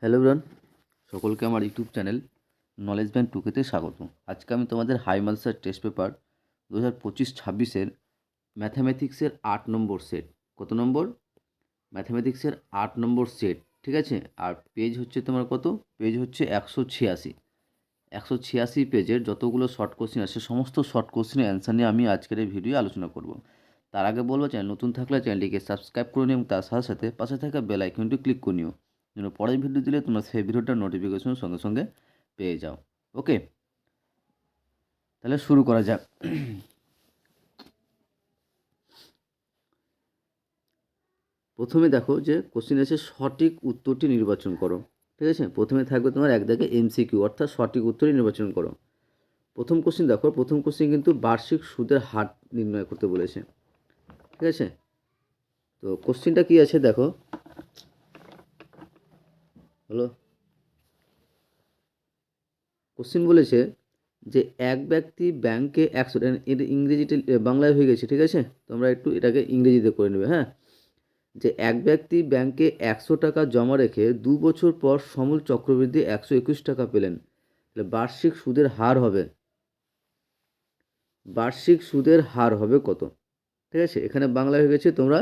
Hello everyone, সকলকে আমার YouTube channel knowledge band টুকেতে স্বাগত। আজকে আমি তোমাদের হাই মাদ্রাসার টেস্ট পেপার 2025-26-এর ম্যাথামেটিক্সের 8 নম্বর সেট। কত নম্বর? ম্যাথামেটিক্সের 8 নম্বর সেট, ঠিক আছে। আর পেজ হচ্ছে তোমার কত? পেজ হচ্ছে 186। 186 পেজের যতগুলো শর্ট কোশ্চেন আছে সমস্ত শর্ট কোশ্চেনের অ্যান্সার নিয়ে আমি আজকের এই ভিডিও আলোচনা করব। তার আগে বলবো, চ্যানেল নতুন থাকলে চ্যানেলটিকে সাবস্ক্রাইব করে নিও এবং তার সাথে সাথে পাশে থাকা বেল আইকনটি ক্লিক করে নিও, যেন পরের ভিডিও দিলে তোমরা সেই ভিডিওটার নোটিফিকেশন সঙ্গে সঙ্গে পেয়ে যাও। ওকে, তাহলে শুরু করা যাক। প্রথমে দেখো যে কোশ্চেন আছে, সঠিক উত্তরটি নির্বাচন করো। ঠিক আছে, প্রথমে থাকবে তোমার এক দাগে এমসিকিউ, অর্থাৎ সঠিক উত্তরটি নির্বাচন করো। প্রথম কোশ্চেন দেখো, প্রথম কোশ্চেন কিন্তু বার্ষিক সুদের হার নির্ণয় করতে বলেছে। ঠিক আছে, তো কোশ্চেনটা কি আছে দেখো। হলো কোশ্চেন বলেছে যে এক ব্যক্তি ব্যাংকে 100, এর ইংরেজিতে বাংলায় হয়ে গেছে, ঠিক আছে, তোমরা একটু এটাকে ইংরেজিতে করে নেবে। হ্যাঁ, যে এক ব্যক্তি ব্যাংকে 100 টাকা জমা রেখে 2 বছর পর সমূল চক্রবৃদ্ধি 121 টাকা পেলেন, তাহলে বার্ষিক সুদের হার হবে, বার্ষিক সুদের হার হবে কত? ঠিক আছে, এখানে বাংলা হয়ে গেছে, তোমরা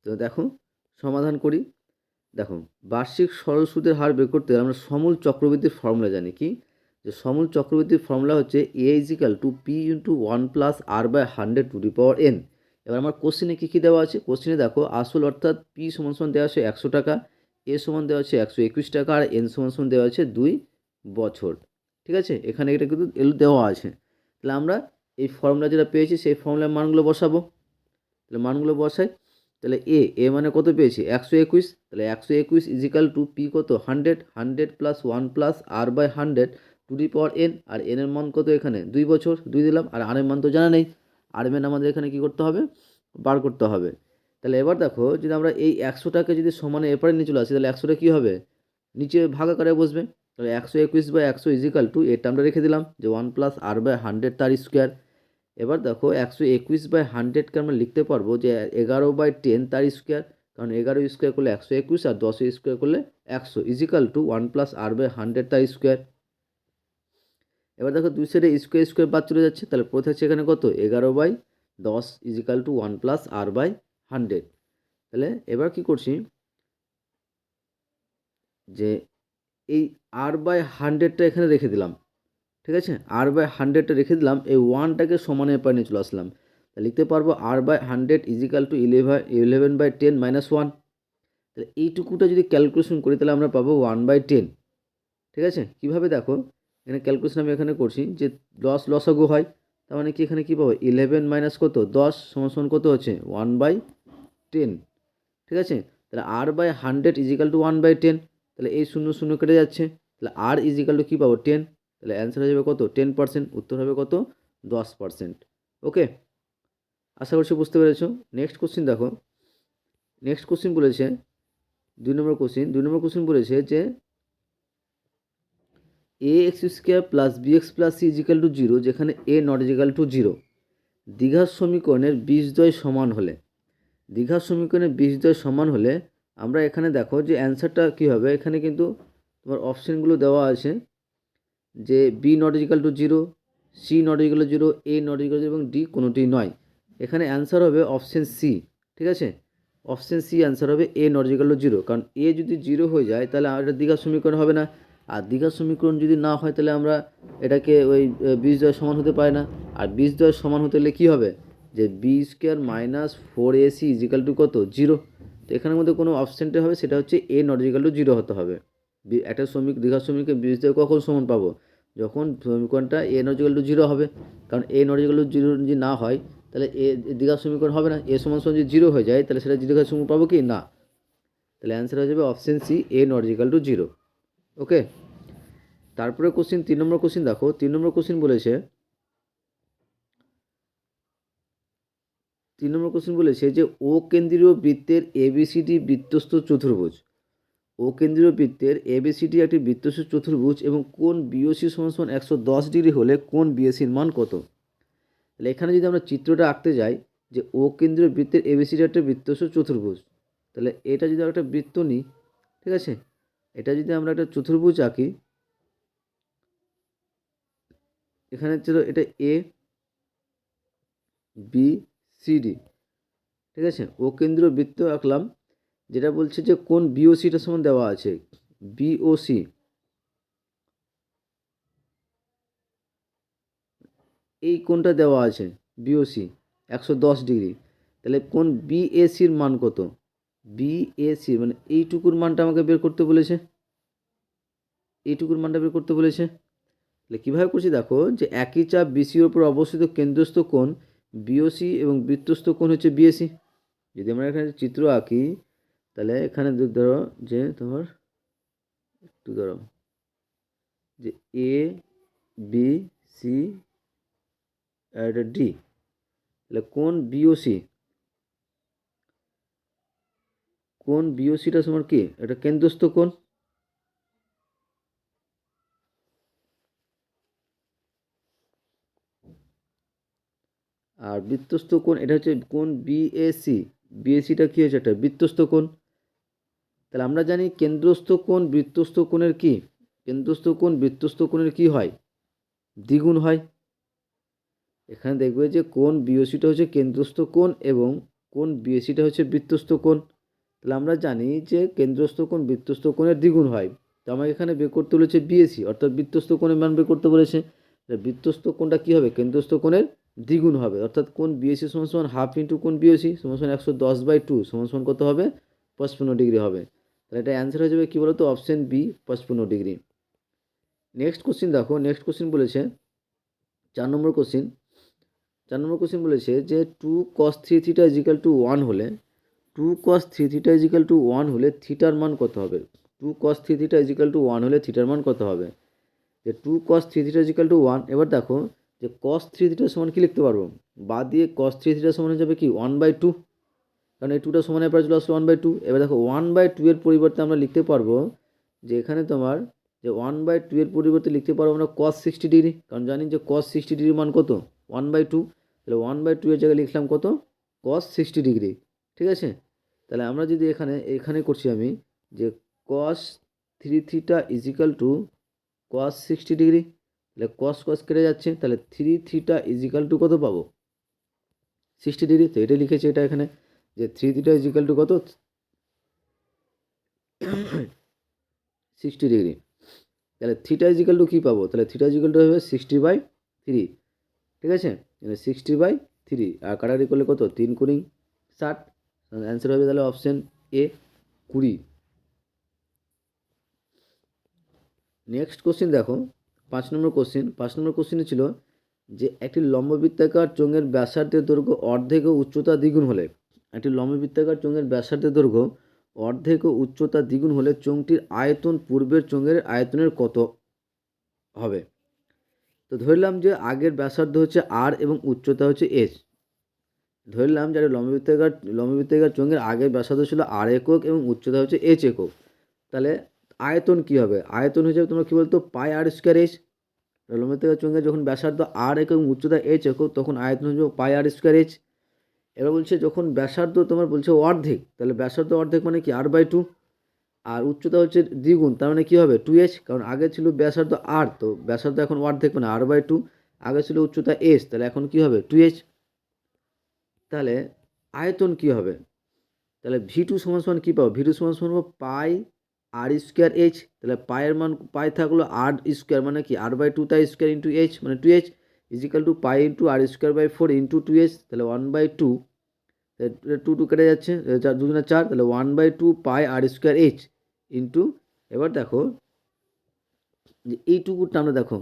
তো দেখো সমাধান করি। দেখো, বার্ষিক সরল সুদের হার বের করতে আমরা সমূল চক্রবৃদ্ধির ফর্মুলা জানি কি, যে সমূল চক্রবৃদ্ধির ফর্মুলা হচ্ছে a equal to p into 1+r/100^n। এবার আমার কোশ্চেনে কী কী দেওয়া আছে, কোশ্চেনে দেখো আসল অর্থাৎ p সমান দেওয়া আছে 100 টাকা, a সমান দেওয়া আছে 121 টাকা, আর n সমান দেওয়া আছে 2 বছর। ঠিক আছে, এখানে এটা কিন্তু এলো দেওয়া আছে। তাহলে আমরা এই ফর্মুলা যেটা পেয়েছি সেই ফর্মুলার মানগুলো বসাবো। তাহলে মানগুলো বসাই। তাহলে এ মানে কত পেয়েছি? 121। তাহলে 121 ইজিক্যাল টু পি কত? 100, 100 প্লাস 1+r/100^n, আর এন এর মান কত? এখানে 2 বছর, 2 দিলাম। আর আর এর মান তো জানা নেই, আর এর মান আমাদের এখানে কি করতে হবে? বার করতে হবে। তাহলে এবার দেখো, যদি আমরা এই 100টাকে যদি সমানে এপারে নিয়ে চলে আসি, তাহলে 100টা কী হবে? নিচে ভাগ আকারে বসবে। তাহলে 121/100 ইজিক্যাল টু এর টার্মটা রেখে দিলাম যে 1+r/100 তার স্কোয়ার। এবার দেখো 121/100কে আমরা লিখতে পারবো যে 11/10 তার স্কোয়ার, কারণ 11 স্কোয়ার করলে 121, আর 10 স্কোয়ার করলে 100 ইজিক্যাল টু 1+r/100 তার স্কোয়ার। এবার দেখো দুই সাইডে স্কোয়ার স্কোয়ার বাদ চলে যাচ্ছে, তাহলে পড়ে থাকছে এখানে কত? 11/10 ইজিক্যাল টু 1+r/100। তাহলে এবার কি করছি, যে এই r/100টা এখানে রেখে দিলাম। ঠিক আছে, r/100টা রেখে দিলাম, এই ওয়ানটাকে সমানে এপারে নিয়ে চলে আসলাম। তাহলে লিখতে পারবো r/100 ইজিক্যাল টু 11/10 মাইনাস 1। তাহলে এইটুকুটা যদি ক্যালকুলেশন করি তাহলে আমরা পাবো 1/10। ঠিক আছে, কীভাবে দেখো, এখানে ক্যালকুলেশন আমি এখানে করছি যে লসাগু হয়, তার মানে কি এখানে কী পাবো? 11 মাইনাস কত? 10 সমান কত হচ্ছে? 1/10। ঠিক আছে, তাহলে r/100 ইজিক্যাল টু 1/10। তাহলে এই শূন্য শূন্য কেটে যাচ্ছে, তাহলে r ইজিক্যাল টু কী পাবো? 10। তাহলে অ্যান্সার হয়ে যাবে কত? 10%। উত্তর হবে কত? 10%। ওকে, আশা করছি বুঝতে পেরেছো। নেক্সট কোশ্চিন দেখো, নেক্সট কোশ্চিন বলেছে 2 নম্বর কোশ্চিন। 2 নম্বর কোশ্চিন বলেছে যে ax² plus bx plus c equal to 0, যেখানে a নট ইজিক্যাল টু 0 দ্বিঘাত সমীকরণের বীজদ্বয় সমান হলে, দ্বিঘাত সমীকরণের বীজদ্বয় সমান হলে আমরা এখানে দেখো যে অ্যান্সারটা কী হবে। এখানে কিন্তু তোমার অপশানগুলো দেওয়া আছে যে B not equal to 0, C not equal to 0, A not equal to 0 এবং ডি কোনোটি নয়। এখানে অ্যান্সার হবে অপশান সি। ঠিক আছে, অপশান সি অ্যান্সার হবে এ নট ইজিক্যাল টু 0, কারণ এ যদি 0 হয়ে যায় তাহলে এটা দ্বিঘাত সমীকরণ হবে না, আর দ্বিঘাত সমীকরণ যদি না হয় তাহলে আমরা এটাকে ওই বীজদ্বয় সমান হতে পারে না। আর বীজদ্বয় সমান হতে হলে কী হবে? যে b² minus 4ac is equal two কত? 0। তো এখানের মধ্যে কোনো অপশানটা হবে, সেটা হচ্ছে এ নট ইজিক্যাল টু 0 হতে হবে। একটা দ্বিঘাত সমীকরণ বীজদ্বয় কখন সমান পাবো? যখন সমীকরণটা এ নট ইজিক্যাল টু 0 হবে, কারণ এ নট ইজিক্যাল টু 0 যদি না হয় তাহলে এ দ্বিঘাত সমীকরণ হবে না। এ সমান যদি 0 হয়ে যায় তাহলে সেটা দ্বিঘাত সমীকরণ পাবো কি না? তাহলে অ্যান্সার হয়ে যাবে option C, A not equal to 0। Okay, তারপরে কোশ্চিন 3 নম্বর কোশ্চিন দেখো। 3 নম্বর কোশ্চিন বলেছে, 3 নম্বর কোশ্চিন বলেছে যে ও কেন্দ্রীয় বৃত্তের এবিসিডি বৃত্তস্থ চতুর্ভুজ, ও কেন্দ্রীয় বৃত্তের এবিসিডি একটি বৃত্তস্থ চতুর্ভুজ এবং কোণ বিওসি সমান 110 ডিগ্রি হলে কোণ বিএসির মান কত? তাহলে এখানে যদি আমরা চিত্রটা আঁকতে যাই, যে ও কেন্দ্রীয় বৃত্তের এবিসিডি একটা বৃত্তস্থ চতুর্ভুজ। তাহলে এটা যদি আমরা একটা বৃত্ত নিই, ঠিক আছে, এটা যদি আমরা একটা চতুর্ভুজ আঁকি, এখানে ছিল এটা এ বি সি ডি, ঠিক আছে, ও কেন্দ্রীয় বৃত্ত আঁকলাম, যেটা বলছে যে কোন বিওসিটা সমান দেওয়া আছে, বিওসি, এই কোণটা দেওয়া আছে বিওসি 110 ডিগ্রি। তাহলে কোন বিএসির মান কত, বিএসির মানে এইটুকুর মানটা আমাকে বের করতে বলেছে, এইটুকুর মানটা বের করতে বলেছে। তাহলে কীভাবে করছি দেখো, যে একই চাপ বিসির ওপর অবস্থিত কেন্দ্রস্থ কোণ বিওসি এবং বৃত্তস্থ কোণ হচ্ছে বিএসি। যদি আমরা এখানে চিত্র আঁকি, তাহলে এখানে ধরো যে তোমার একটু ধরো যে এ বি সি আর এটা ডি, তাহলে কোন বিওসি, কোন বিওসিটা তোমার কি, এটা কেন্দ্রস্থ কোণ, আর বৃত্তস্থ কোণ এটা হচ্ছে কোণ বিএসি, বিএসিটা কি হচ্ছে, একটা বৃত্তস্থ কোণ। তাহলে আমরা জানি কেন্দ্রস্থ কোণ বৃত্তস্থ কোণের কি, কেন্দ্রস্থ কোণ বৃত্তস্থ কোণের কি হয়, দ্বিগুণ হয়। এখানে দেখবে যে কোণ বিওসিটা হচ্ছে কেন্দ্রস্থ কোণ এবং কোণ বিএসিটা হচ্ছে বৃত্তস্থ কোণ। তাহলে আমরা জানি যে কেন্দ্রস্থ কোণ বৃত্তস্থ কোণের দ্বিগুণ হয়। তো আমাকে এখানে বের করতে বলেছে বিএসি, অর্থাৎ বৃত্তস্থ কোণের মান বের করতে বলেছে। বৃত্তস্থ কোণটা কী হবে, কেন্দ্রস্থ কোণের দ্বিগুণ হবে, অর্থাৎ কোণ বিএসি সমান সমান হাফ ইন্টু কোণ বিওসি সমান সমান 110/2 সমান সমান কত হবে, 55 ডিগ্রি হবে। তাহলে এটা অ্যান্সার হয়ে যাবে কী বলো তো, option B 55 degree. Next question দেখো, নেক্সট কোশ্চিন বলেছে 4 নম্বর কোশ্চিন। 4 নম্বর কোশ্চিন বলেছে যে 2 cos 3 থিটা ইজিক্যাল টু 1 হলে, 2 cos 3 থিটা ইজিক্যাল টু 1 হলে থিটার মান কত হবে, 2 cos 3 থিটা ইজিক্যাল টু 1 হলে থিটার মান কত হবে। যে 2 cos 3 থিটা ইজিক্যাল টু 1, এবার দেখো যে cos 3 থিটা সমান কি লিখতে পারবো, বাদ দিয়ে cos 3 থিটা সমান হয়ে যাবে কি 1/2, কারণ এই 2টা সমান এবার চলে আসলো 1/2। এবার দেখো 1/2 এর পরিবর্তে আমরা লিখতে পারবো যে এখানে তোমার যে 1/2 এর পরিবর্তে লিখতে পারবো আমরা cos 60 ডিগ্রি, কারণ জানি যে cos 60 ডিগ্রির মান কত 1/2। তাহলে 1/2 এর জায়গায় লিখলাম কত, cos 60 ডিগ্রি, ঠিক আছে। তাহলে আমরা যদি এখানে করছি আমি যে cos 3 theta equal to cos 60 degree, তাহলে cos cos কেটে যাচ্ছে, তাহলে 3 থিটা ইজিক্যাল টু কত পাবো, 60 ডিগ্রি। তো এটা লিখেছি এটা এখানে যে 3 থিটা ইজিক্যাল টু কত, 60 ডিগ্রি। তাহলে থিটা ইজিক্যাল টু কী পাবো, তাহলে থিটা ইজিক্যাল টু হবে 60/3, ঠিক আছে, 60/3, আর কাটাকাটি করলে কত 3 কুড়ি 60, অ্যান্সার হবে তাহলে অপশন এ 20। নেক্সট কোশ্চিন দেখো 5 নম্বর কোশ্চিন। 5 নম্বর কোশ্চিনে ছিল যে একটি লম্ববৃত্তাকার চোঙের ব্যাসার্ধের দৈর্ঘ্য অর্ধেক ও উচ্চতা দ্বিগুণ হলে, একটি লম্ববৃত্তাকার চোঙের ব্যাসার্ধের দৈর্ঘ্য অর্ধেক ও উচ্চতা দ্বিগুণ হলে চোঙটির আয়তন পূর্বের চোঙের আয়তনের কত হবে। তো ধরলাম যে আগের ব্যাসার্ধ হচ্ছে আর এবং উচ্চতা হচ্ছে এইচ। ধরলাম যে লম্ববৃত্তাকার চোঙের আগের ব্যাসার্ধ ছিল আর একক এবং উচ্চতা হচ্ছে এইচ একক। তাহলে আয়তন কী হবে, আয়তন হয়ে যাবে তোমার কী বলতো পাই আর স্কোয়ার এইচ। লম্ববৃত্তাকার চোঙের যখন ব্যাসার্ধ আর একক এবং উচ্চতা এইচ একক, তখন আয়তন হয়ে যাবে পাই আর স্কোয়ার এইচ। এবার বলছে যখন ব্যাসার্ধ তোমার বলছে অর্ধেক, তাহলে ব্যাসার্ধ অর্ধেক মানে কি r/2, আর উচ্চতা হচ্ছে দ্বিগুণ, তার মানে কী হবে 2h, কারণ আগে ছিল ব্যাসার্ধ আর, তো ব্যাসার্ধ এখন অর্ধেক মানে r/2, আগে ছিল উচ্চতা h, তাহলে এখন কী হবে 2h। তাহলে আয়তন কী হবে, তাহলে v2 সমান সমান কী পাবো, v2 সমান সমান পাই আর স্কোয়ার এইচ। তাহলে পায়ের মান পাই থাকলো আর স্কোয়ার মানে কি r/2 তাই স্কোয়ার ইন্টু এইচ মানে 2h equal to pi into r²/4 into 2h, তাহলে 1/2, 2 কেটে যাচ্ছে, 4 2 4, তাহলে 1/2 পাই আর স্কোয়ার এইচ ইন্টু, এবার দেখো যে এইটুকুটা আমরা দেখো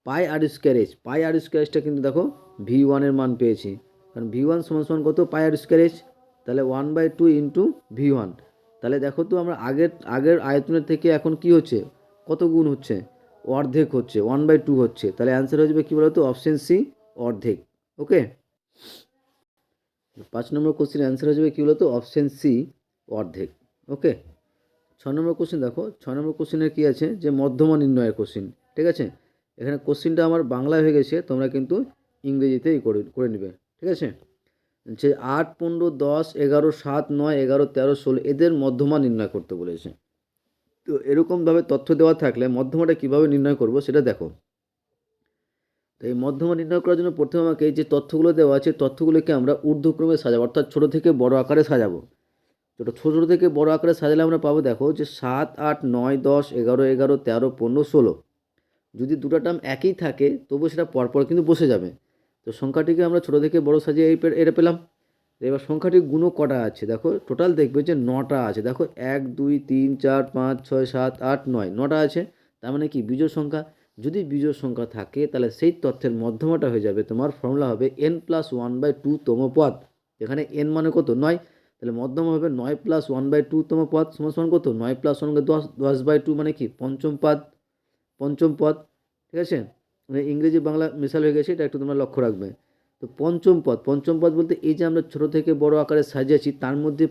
পাই আর স্কোয়ার এইচ, পাই আর স্কোয়ার এইচটা কিন্তু দেখো v1 এর মান পেয়েছি, কারণ v1 সমান সমান কত পাই আর স্কোয়ার এইচ, তাহলে 1/2 ইন্টু v1। তাহলে দেখো তো আমরা আগের আয়তনের থেকে এখন কি হচ্ছে, কত গুণ হচ্ছে, অর্ধেক হচ্ছে, 1/2 হচ্ছে। তাহলে অ্যান্সার হয়ে যাবে কী বলতো অপশন সি অর্ধেক। ওকে, 5 নম্বর কোশ্চেন অ্যান্সার হয়ে যাবে কী বলতো অপশন সি অর্ধেক। ওকে, 6 নম্বর কোশ্চেন দেখো, 6 নম্বর কোশ্চেনের কী আছে যে মধ্যমা নির্ণয়ের কোশ্চেন, ঠিক আছে। এখানে কোশ্চেনটা আমার বাংলায় হয়ে গেছে, তোমরা কিন্তু ইংরেজিতেই করে নেবে, ঠিক আছে। যে 8, 15, 10, 11, 7, 9, 11, 13, 16 এদের মধ্যমা নির্ণয় করতে বলেছে। তো এরকমভাবে তথ্য দেওয়া থাকলে মধ্যমাটা কীভাবে নির্ণয় করব সেটা দেখো। তো এই মধ্যমা নির্ণয় করার জন্য প্রথমে আমাকে যে তথ্যগুলো দেওয়া আছে তথ্যগুলোকে আমরা ঊর্ধ্বক্রমে সাজাবো, অর্থাৎ ছোটো থেকে বড় আকারে সাজাবো। ছোটো থেকে বড় আকারে সাজালে আমরা পাবো দেখো যে 7, 8, 9, 10, 11, 11, 13, 15, 16। যদি দুটো টার্ম একই থাকে তবু সেটা পরপর কিন্তু বসে যাবে। তো সংখ্যাটিকে আমরা ছোটো থেকে বড় সাজিয়ে এটা পেলাম। এবার সংখ্যাটির গুণক কটা আছে দেখো, টোটাল দেখবে যে 9টা আছে। দেখো 1, 2, 3, 4, 5, 6, 7, 8, 9, 9টা আছে। তার মানে কি বিজোড় সংখ্যা। যদি বিজোড় সংখ্যা থাকে তাহলে সেই তথ্যের মধ্যমাটা হয়ে যাবে, তোমার ফর্মুলা হবে n+1/2 তম পদ। এখানে n মানে কত 9, তাহলে মধ্যমা হবে 9+1/2 তম পদ সমান কত 9+1 10, 10/2 মানে কি পঞ্চম পদ। ঠিক আছে, মানে ইংরেজি বাংলা মেশাল হয়ে গেছে, এটা একটু তোমরা লক্ষ্য রাখবে। তো পঞ্চম পদ বলতে এই যে আমরা ছোটো থেকে বড় আকারে সাজিয়েছি তার মধ্যে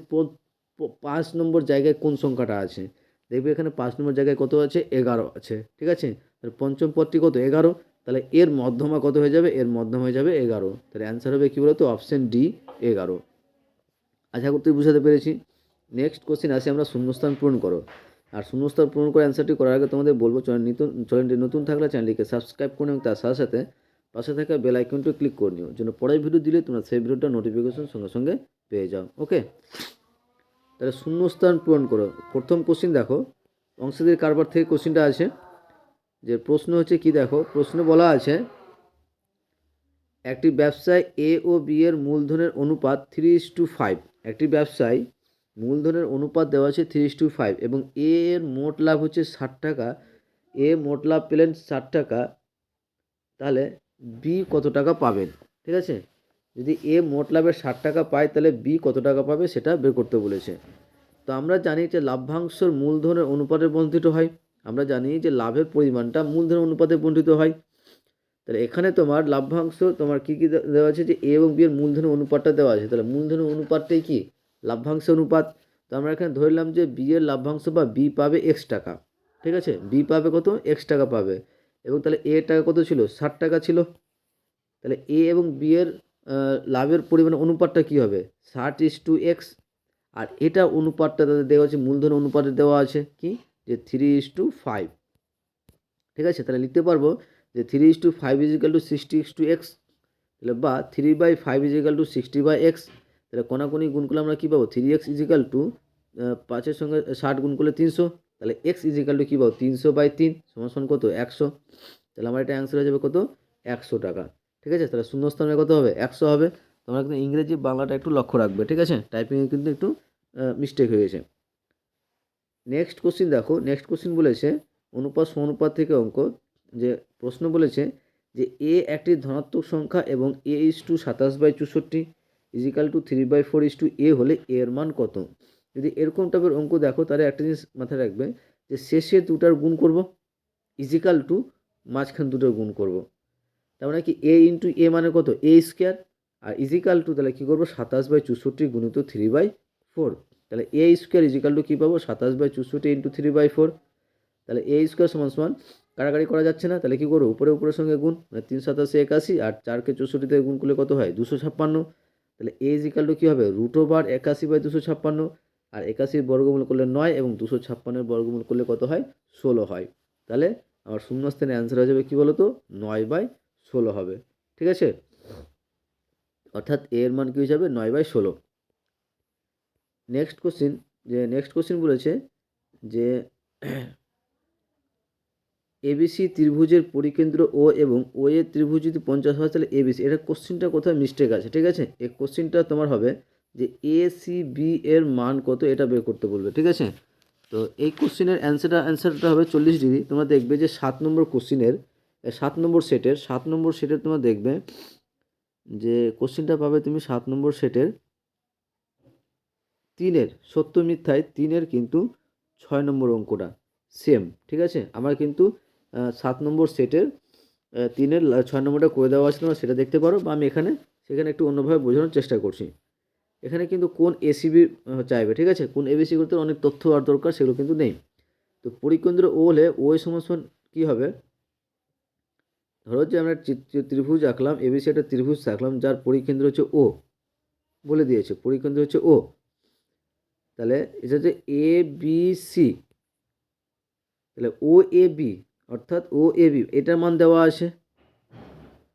5 নম্বর জায়গায় কোন সংখ্যাটা আছে। দেখবে এখানে 5 নম্বর জায়গায় কত আছে 11 আছে। ঠিক আছে, তাহলে পঞ্চম পদটি কত 11, তাহলে এর মধ্যমা কত হয়ে যাবে, এর মধ্যমা হয়ে যাবে 11। তাহলে অ্যান্সার হবে কী বলতো, অপশান ডি 11। আশা করতে বুঝাতে পেরেছি। নেক্সট কোশ্চেন আসে আমরা শূন্যস্থান পূরণ করো। আর শূন্যস্থান পূরণ করে অ্যান্সারটি করার আগে তোমাদের বলবো চ্যানেলটি নতুন থাকলে চ্যানেলটিকে সাবস্ক্রাইব করে এবং তার সাথে সাথে পাশে থাকা বেল আইকনটি ক্লিক করে নিও, যেন পরের ভিডিও দিলে তোমরা সেই ভিডিওটা নোটিফিকেশন সঙ্গে সঙ্গে পেয়ে যাও। ওকে, তাহলে শূন্যস্থান পূরণ করো। প্রথম কোশ্চেন দেখো, অংশীদারি কারবার থেকে কোশ্চেনটা আছে। যে প্রশ্ন হচ্ছে কি দেখো, প্রশ্নে বলা আছে একটি ব্যবসায় এ ও বি এর মূলধনের অনুপাত 3:5। একটি ব্যবসায় মূলধনের অনুপাত দেওয়া আছে 3:5 এবং এ এর মোট লাভ হচ্ছে 60 টাকা। এ মোট লাভ পেলেন 60 টাকা, তাহলে বি কত টাকা পাবেন। ঠিক আছে, যদি এ মোট লাভের 60 টাকা পায় তাহলে বি কত টাকা পাবে সেটা বের করতে বলেছে। তো আমরা জানি যে লাভ্যাংশের মূলধনের অনুপাতে বণ্টিত হয়। আমরা জানি যে লাভের পরিমাণটা মূলধনের অনুপাতে বণ্টিত হয়। তাহলে এখানে তোমার লাভ্যাংশ তোমার কী দেওয়া আছে, যে এ এবং বি এর মূলধনের অনুপাতটা দেওয়া আছে। তাহলে মূলধনের অনুপাতটাই কি লাভ্যাংশ অনুপাত। তো আমরা এখানে ধরলাম যে বি এর লাভ্যাংশ বা বি পাবে x টাকা। ঠিক আছে, বি পাবে কত x টাকা পাবে, এবং তাহলে এ টাকা কত ছিল 60 টাকা ছিল। তাহলে এ এবং বি এর লাভের পরিমাণ অনুপাতটা কী হবে 60:x। আর এটা অনুপাতটা তাদের দেওয়া আছে মূলধন অনুপাতে দেওয়া আছে কি যে 3:5। ঠিক আছে, তাহলে লিখতে পারবো যে 3:5 = 60:x, তাহলে বা 3/5 = 60/x। তাহলে কোনাকুনি গুণ করলে আমরা কী পাবো 3x = 5-এর সঙ্গে 60 গুণ করলে 300, তাহলে x = কী পাবো 300/3 সমান কত 100। তাহলে আমার এটা অ্যান্সার হয়ে যাবে কত 100 টাকা। ঠিক আছে, তাহলে শূন্যস্থানে কত হবে 100 হবে। তোমরা কিন্তু ইংরেজি বাংলাটা একটু লক্ষ্য রাখবে। ঠিক আছে, টাইপিংয়ে কিন্তু একটু মিস্টেক হয়ে গেছে। নেক্সট কোশ্চিন দেখো, নেক্সট কোশ্চিন বলেছে অনুপাত সমানুপাত থেকে অঙ্ক। যে প্রশ্ন বলেছে যে এ একটি ধনাত্মক সংখ্যা এবং a:27/64 = 3/4 a হলে এর মান কত। যদি এরকম টাইপের অঙ্ক দেখো তাহলে একটা জিনিস মাথায় রাখবে যে শেষে দুটার গুণ করব = মাঝখান দুটোর গুণ করব। তার মানে কি a × a মানে কত a², আর = তাহলে কী করবো 27/64 গুণিত 3/4। তাহলে a² কী পাবো 27/64 × 3/4। তাহলে a² সমান কাটাকাটি করা যাচ্ছে না, তাহলে কী করবো উপরের সঙ্গে গুণ, মানে 3 × 87 81, আর 4কে 64 দিয়ে গুণ করলে কত হয় 256। তাহলে a কী হবে √81/256, আর 81 বর্গমূল করলে 9 এবং 256 বর্গমূল করলে কত হয় 16 হয়। তাহলে আমার শূন্যস্থানে অ্যান্সার হয়ে যাবে কী বলো তো 9/16 হবে। ঠিক আছে, অর্থাৎ এর মান কী হয়ে যাবে 9/16। নেক্সট কোশ্চিন বলেছে যে এবিসি ত্রিভুজের পরিকেন্দ্র ও এবং ও এ ত্রিভুজ যদি 50 হয় তাহলে এবিসি, এটা কোশ্চিনটা কোথায় মিস্টেক আছে। ঠিক আছে, এই কোশ্চিনটা তোমার হবে যে এ সি বি এর মান কত এটা বের করতে বলবে। ঠিক আছে, তো এই কোশ্চিনের অ্যান্সারটা হবে 40 ডিগ্রি। তোমরা দেখবে যে 7 নম্বর কোশ্চিনের 7 নম্বর সেটের তোমরা দেখবে যে কোশ্চিনটা পাবে তুমি 7 নম্বর সেটের 3-এর সত্য মিথ্যায় 3-এর কিন্তু 6 নম্বর অঙ্কটা সেম। ঠিক আছে, আমার কিন্তু 7 নম্বর সেটের 3-এর 6 নম্বরটা করে দেওয়া আছে, তোমরা সেটা দেখতে পারো, বা আমি সেখানে একটু অন্যভাবে বোঝানোর চেষ্টা করছি। এখানে কিন্তু কোন এসিবি চাইবে। ঠিক আছে, কোন এবিসি করতে অনেক তথ্য আর দরকার, সেগুলো কিন্তু নেই। তো পরিকেন্দ্র ও হলে ও এর সমান কী হবে, ধরো যে আমরা ত্রিভুজ আঁকলাম, এবিসি একটা ত্রিভুজ আঁকলাম যার পরিকেন্দ্র হচ্ছে ও। বলে দিয়েছে, পরিকেন্দ্র হচ্ছে ও। তাহলে এটা হচ্ছে এ বি সি, তাহলে ও এ বি, অর্থাৎ ও এ বি এটার মান দেওয়া আছে,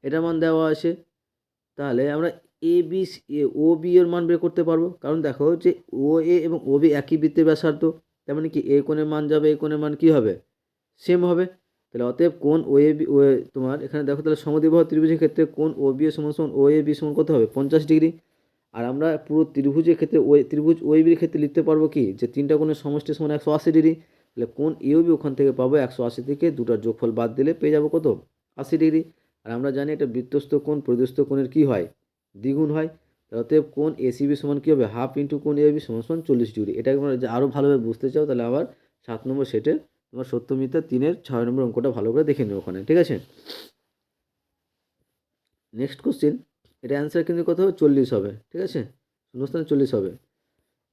এটার মান দেওয়া আছে। তাহলে আমরা এ বি ও বি এর মান বের করতে পারবো, কারণ দেখো যে ও এ এবং ও বি একই বৃত্তের ব্যাসার্ধ, তার মানে কি এ কোণের মান যাবে, এ কোণের মান কি হবে, সেম হবে। তাহলে অতএব কোণ ও এ বি, তোমার এখানে দেখো তাহলে সমদ্বিবাহু ত্রিভুজের ক্ষেত্রে কোণ ও বি এর সমান সমান ও এ বি সমান কত হবে, 50 ডিগ্রি। আর আমরা পুরো ত্রিভুজের ক্ষেত্রে ত্রিভুজ ও এ বির ক্ষেত্রে লিখতে পারবো কি, যে তিনটা কোণের সমষ্টি সমান 180 ডিগ্রি। তাহলে কোণ এ ও বি ওখান থেকে পাবো 180 থেকে দুটার যোগফল বাদ দিলে পেয়ে যাবো কত, 80 ডিগ্রি। আর আমরা জানি এটা বৃত্তস্থ কোণ প্রদস্থ কোণের কি হয়, দ্বিগুণ হয়। অতএব কোণ এসিবি সমান কী হবে, হাফ ইন্টু কোণ এ বি সমান সমান 40 ডিগ্রি। এটা তোমরা আরও ভালোভাবে বুঝতে চাও তাহলে আবার 7 নম্বর সেটে তোমার সত্য মিথ্যা 3-এর 6 নম্বর অঙ্কটা ভালো করে দেখে নিও ওখানে, ঠিক আছে। নেক্সট কোশ্চেন, এটা অ্যান্সার কিন্তু কত হবে, 40 হবে, ঠিক আছে, শূন্যস্থানে 40 হবে।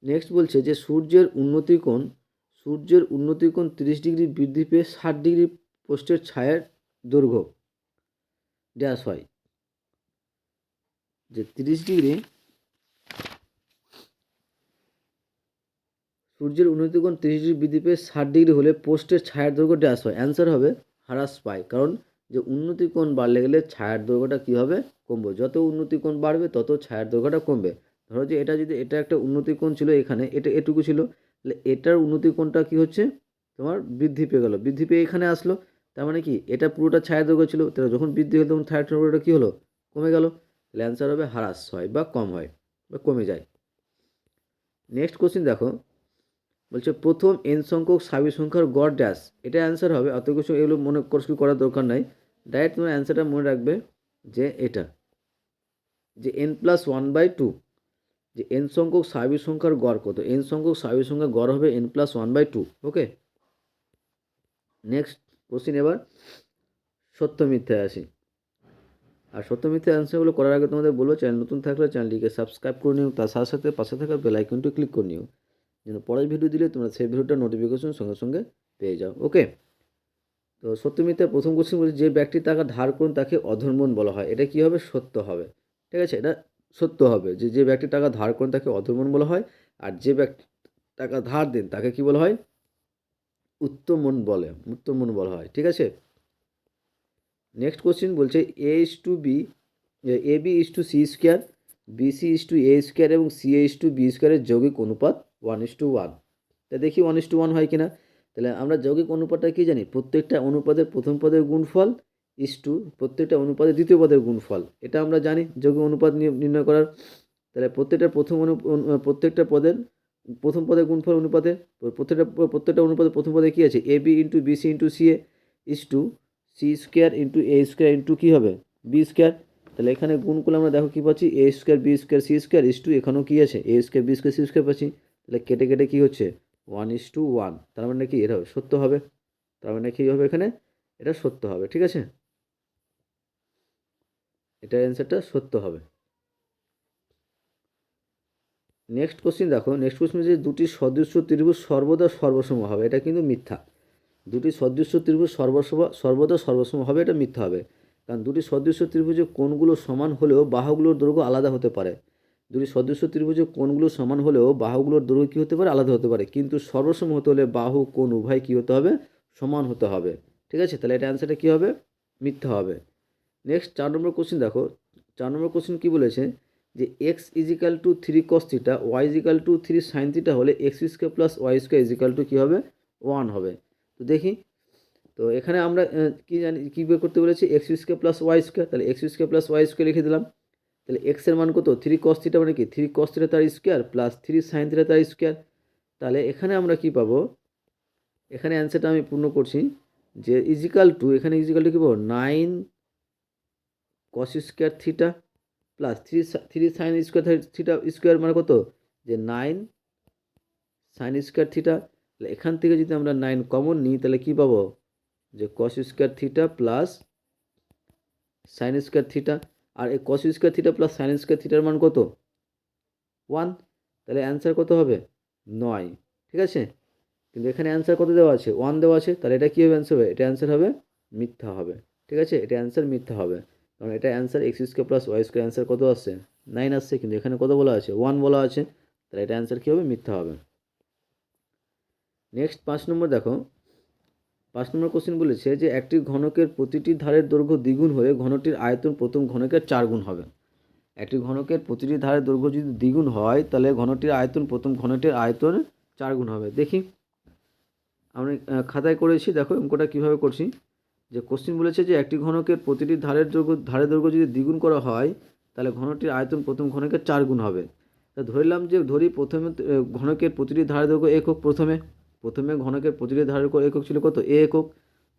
নেক্সট বলছে যে সূর্যের উন্নতির কোণ 30 ডিগ্রি বৃদ্ধি পেয়ে 60 ডিগ্রি পোস্টের ছায়ার দৈর্ঘ্য ড্যাশ হয়। যে 30 ডিগ্রি, সূর্যের উন্নতির কোণ 30 ডিগ্রি বৃদ্ধি পেয়ে 60 ডিগ্রি হলে পোস্টের ছায়ার দৈর্ঘ্য ড্যাশ হয়। অ্যান্সার হবে হ্রাস পায়, কারণ যে উন্নতি কোণ বাড়লে গেলে ছায়ার দৈর্ঘ্যটা কী হবে, কমবে। যত উন্নতি কোণ বাড়বে তত ছায়ার দৈর্ঘ্যটা কমবে। ধরো যে এটা একটা উন্নতি কোণ ছিল, এখানে এটা এটুকু ছিল, তাহলে এটার উন্নতি কোণটা কী হচ্ছে, তোমার বৃদ্ধি পেয়ে গেল, বৃদ্ধি পেয়ে এখানে আসলো। তার মানে কি এটা পুরোটা ছায়ার দৈর্ঘ্য ছিল, তাহলে যখন বৃদ্ধি হলো তখন ছায়ার দৈর্ঘ্যটা কী হলো, কমে গেল। তাহলে অ্যান্সার হবে হ্রাস হয় বা কম হয় বা কমে যায়। নেক্সট কোশ্চেন দেখো, বলছে প্রথম এন সংখ্যক স্বাভাবিক সংখ্যার গড় ড্যাশ। এটা অ্যান্সার হবে, অত কিছু এগুলো মনে কিছু করার দরকার নাই, ডাইরেক্ট তোমার অ্যান্সারটা মনে রাখবে যে এটা, যে n+1/2, যে এন সংখ্যক স্বাভাবিক সংখ্যার গড় কত, এন সংখ্যক স্বাভাবিক সংখ্যার গড় হবে n+1/2। ওকে, নেক্সট কোশ্চিন, এবার সত্য মিথ্যায় আসি। আর সত্য মিথ্যা অ্যান্সারগুলো করার আগে তোমাদের বলবো, চ্যানেল নতুন থাকলে চ্যানেলটিকে সাবস্ক্রাইব করে নিও, তার সাথে সাথে পাশে থাকা বেল আইকনটি ক্লিক করে নিও, যেন পরের ভিডিও দিলে তোমরা সেই ভিডিওটার নোটিফিকেশন সঙ্গে সঙ্গে পেয়ে যাও। ওকে, তো সত্য মিথ্যার প্রথম কোশ্চেন বলছে যে ব্যক্তি টাকা ধার করুন তাকে অধর্মণ বলা হয়। এটা কি হবে, সত্য হবে, ঠিক আছে, এটা সত্য হবে যে যে ব্যক্তি টাকা ধার করেন তাকে অধর্মণ বলা হয়। আর যে ব্যক্তি টাকা ধার দেন তাকে কি বলা হয়, উত্তমমন বলা হয়, ঠিক আছে। নেক্সট কোশ্চেন বলছে A B is to C square, B C is to A square এবং C A is to B স্কোয়ারের যৌগিক অনুপাত 1:1। তা দেখি 1:1 হয় কিনা। তাহলে আমরা যৌগিক অনুপাতটা কি জানি, প্রত্যেকটা অনুপাতের প্রথম পদের গুণফল ইস টু প্রত্যেকটা অনুপাতের দ্বিতীয় পদের গুণফল, এটা আমরা জানি যৌগিক অনুপাত নির্ণয় করার। তাহলে প্রত্যেকটা পদের প্রথম পদের গুণফল অনুপাতে, প্রত্যেকটা অনুপাতের প্রথম পদে কী আছে, A B into B C into C A is to C square into A square into কী হবে, বি স্কোয়ার। তাহলে এখানে গুণ করলে আমরা দেখো কী পাচ্ছি, A square B square C square is to এখানেও কী আছে, A square B square C square পাচ্ছি। তাহলে কেটে কেটে কী হচ্ছে, 1:1। তার মানে কি এটা সত্য হবে, তার মানে কী হবে এখানে, এটা সত্য হবে, ঠিক আছে, এটার অ্যান্সারটা সত্য হবে। নেক্সট কোশ্চিন দেখো, নেক্সট কোশ্চিন হচ্ছে দুটি সদৃশ্য ত্রিভুজ সর্বদা সর্বসম হবে। এটা কিন্তু মিথ্যা। দুটি সদৃশ্য ত্রিভুজ সর্বদা সর্বসম হবে, এটা মিথ্যা হবে। কারণ দুটি সদৃশ্য ত্রিভুজের কোণগুলো সমান হলেও বাহুগুলোর দৈর্ঘ্য আলাদা হতে পারে। দুটি সদৃশ্য ত্রিভুজের কোণগুলো সমান হলেও বাহুগুলোর দৈর্ঘ্য কী হতে পারে, আলাদা হতে পারে। কিন্তু সর্বসম হতে হলে বাহু কোণ উভয় কী হতে হবে, সমান হতে হবে, ঠিক আছে। তাহলে এটা অ্যান্সারটা কী হবে, মিথ্যা হবে। নেক্সট 4 নম্বর কোশ্চিন দেখো, 4 নম্বর কোশ্চিন কী বলেছে, যে X equal to 3 cos theta, Y equal to 3 sin theta হলে X square plus Y square equal to কী হবে, 1 হবে। তো দেখি, তো এখানে আমরা কী জানি, কী বের করতে বলেছি, X square plus Y square, তাহলে X square plus Y square লিখে দিলাম। তাহলে এক্সের মান কত, 3 cos থিটা মানে কি 3 cos থিটা তার স্কোয়ার প্লাস 3 sin থিটা তার স্কোয়ার। তাহলে এখানে আমরা কি পাবো, এখানে অ্যান্সারটা আমি পূর্ণ করছি, যে ইজিক্যাল টু, এখানে ইজিক্যাল টু কী পাবো, 9 cos square theta plus 3 sin square theta square মানে কত, যে 9 sin স্কোয়ার থিটা। তাহলে এখান থেকে যদি আমরা 9 কমন নিই তাহলে কী পাবো, যে cos square theta plus sin square theta. আর এই cos square theta plus sin square থিটার মান কত, 1। তাহলে অ্যান্সার কত হবে, 9, ঠিক আছে। কিন্তু এখানে অ্যান্সার কত দেওয়া আছে, 1 দেওয়া আছে। তাহলে এটা কী হবে, অ্যান্সার হবে, এটা অ্যান্সার হবে মিথ্যা হবে, ঠিক আছে, এটা অ্যান্সার মিথ্যা হবে। কারণ এটা answer X square plus Y square answer কত আসছে 9 আসছে, কিন্তু এখানে কত বলা আছে 1 বলা আছে, তাহলে এটা অ্যান্সার কী হবে মিথ্যা হবে। নেক্সট 5 নম্বর দেখো, 5 নম্বর কোশ্চেন বলেছে যে একটি ঘনকের প্রতিটি ধারের দৈর্ঘ্য দ্বিগুণ হলে ঘনটির আয়তন প্রথম ঘনকের 4 গুণ হবে। একটি ঘনকের প্রতিটি ধারের দৈর্ঘ্য যদি দ্বিগুণ হয় তাহলে ঘনটির আয়তন প্রথম ঘনটির আয়তন 4 গুণ হবে। দেখি আমরা খাতায় করেছি, দেখো অঙ্কটা কীভাবে করছি। যে কোশ্চেন বলেছে যে একটি ঘনকের প্রতিটি ধারের দৈর্ঘ্য যদি দ্বিগুণ করা হয় তাহলে ঘনটির আয়তন প্রথম ঘনকের 4 গুণ হবে। তা ধরলাম যে প্রথমে ঘনকের প্রতিটি ধারের দৈর্ঘ্য একক, প্রথমে ঘনকের প্রতিটি ধারের একক ছিল কত এ একক,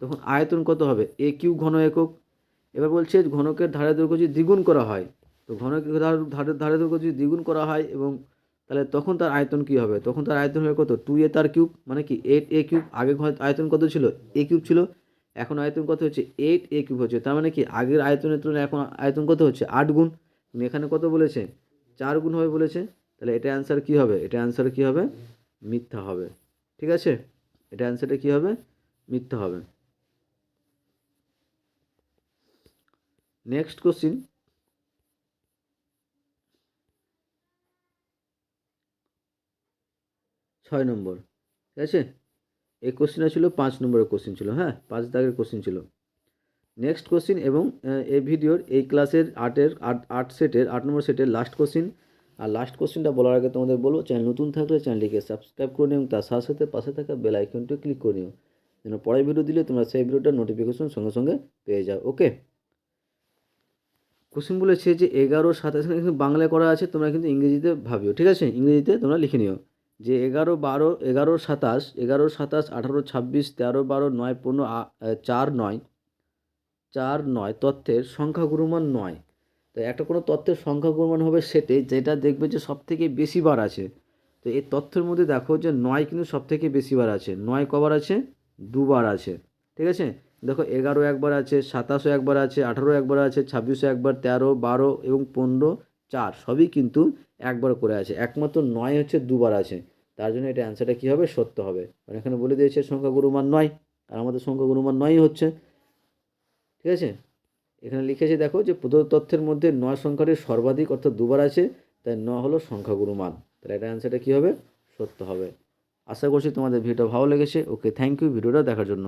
তখন আয়তন কত হবে এ কিউ ঘন একক। এবার বলছে ঘনকের ধারের দৈর্ঘ্য যদি দ্বিগুণ করা হয়, তো ঘনকের ধারের দৈর্ঘ্য যদি দ্বিগুণ করা হয় এবং তাহলে তখন তার আয়তন কী হবে, তখন তার আয়তন হবে কত 2a তার কিউব, মানে কি 8a কিউব। আগে আয়তন কত ছিল এ কিউব ছিল, এখন আয়তন কত হচ্ছে 8a কিউব হচ্ছে। তার মানে কি আগের আয়তনের তুলনায় এখন আয়তন কত হচ্ছে 8 গুণ। এখানে কত বলেছে 4 গুণ হবে বলেছে, তাহলে এটা অ্যান্সার কী হবে, এটা অ্যান্সার কী হবে মিথ্যা হবে। ঠিক আছে, এটা অ্যান্সারটা কী হবে মিথ্যা হবে। নেক্সট কোশ্চিন, 6 নম্বর। ঠিক আছে, এই কোশ্চেনটা ছিল 5 নম্বরের কোশ্চেন ছিল, হ্যাঁ 5 দাগের কোশ্চেন ছিল। নেক্সট কোশ্চিন এবং এই ভিডিওর এই ক্লাসের 8 সেটের 8 নম্বর সেটের লাস্ট কোশ্চিন। আর লাস্ট কোশ্চেনটা বলার আগে তোমাদের বলবো, চ্যানেল নতুন থাকলে চ্যানেলটিকে সাবস্ক্রাইব করে নিও এবং তার সাথে সাথে পাশে থাকা বেল আইকনটি ক্লিক করে নিও, যেন পরের ভিডিও দিলে তোমরা সেই ভিডিওটার নোটিফিকেশন সঙ্গে সঙ্গে পেয়ে যাও। ওকে, কোশ্চেন বলেছে যে 11 27, কিন্তু বাংলায় করা আছে, তোমরা কিন্তু ইংরেজিতে ভাবিও। ঠিক আছে, ইংরেজিতে তোমরা লিখে নিও যে 11 12 11 27 11 27 18 26 13 12 9 15 4 9 তথ্যের সংখ্যা গুণমান 9। তো একটা কোনো তথ্যের সংখ্যা গুণমান হবে সেটে যেটা দেখবে যে সবথেকে বেশি বার আছে। তো এই তথ্যের মধ্যে দেখো যে 9 কিন্তু সবথেকে বেশি বার আছে। 9 কবার আছে, দুবার আছে। ঠিক আছে, দেখো 11 একবার আছে, 27ও একবার আছে, 18 একবার আছে, 26ও একবার, 13 12 এবং 15 4 সবই কিন্তু একবার করে আছে। একমাত্র 9 হচ্ছে দুবার আছে, তার জন্য এটা অ্যান্সারটা কী হবে সত্য হবে। কারণ এখানে বলে দিয়েছে সংখ্যা গুণমান 9, আর আমাদের সংখ্যা গুণমান 9 হচ্ছে। ঠিক আছে, এখানে লিখেছে দেখো যে প্রদত্ত তথ্যের মধ্যে 9 সংখ্যাটি সর্বাধিক অর্থাৎ দুবার আছে, তাই 9 হলো সংখ্যাগুরু মান, তাহলে এটা অ্যান্সারটা কী হবে সত্য হবে। আশা করছি তোমাদের ভিডিওটা ভালো লেগেছে। ওকে, থ্যাংক ইউ ভিডিওটা দেখার জন্য।